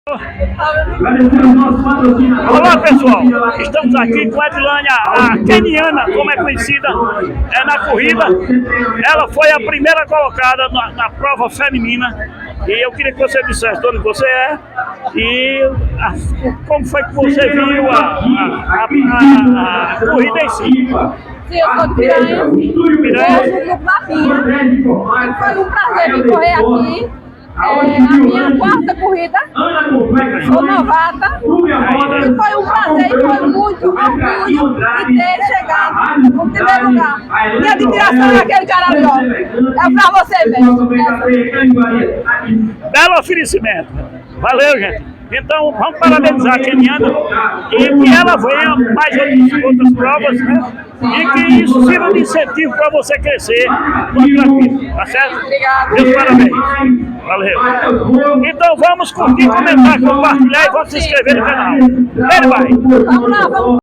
Olá pessoal, estamos aqui com a Edilânia, a keniana, como é conhecida na corrida. Ela foi a primeira colocada na prova feminina e eu queria que você dissesse de onde você é e como foi que você viu a corrida em si. Sim, eu sou de Piranha, sou do grupo da FIA. Foi um prazer vir correr aqui. A minha quarta corrida, sou novata, e foi um prazer e foi muito orgulho de ter chegado no primeiro lugar. Minha admiração é aquele cara ali, ó. É pra você mesmo. Belo oferecimento. Valeu, gente. Então, vamos parabenizar a keniana e que ela venha mais outras provas, né? E que isso sirva de incentivo para você crescer no atletismo, tá certo? Obrigada. Meus parabéns. Valeu. Então vamos curtir, comentar, compartilhar e vamos se inscrever no canal. Ele vai. Vamos lá, vamos.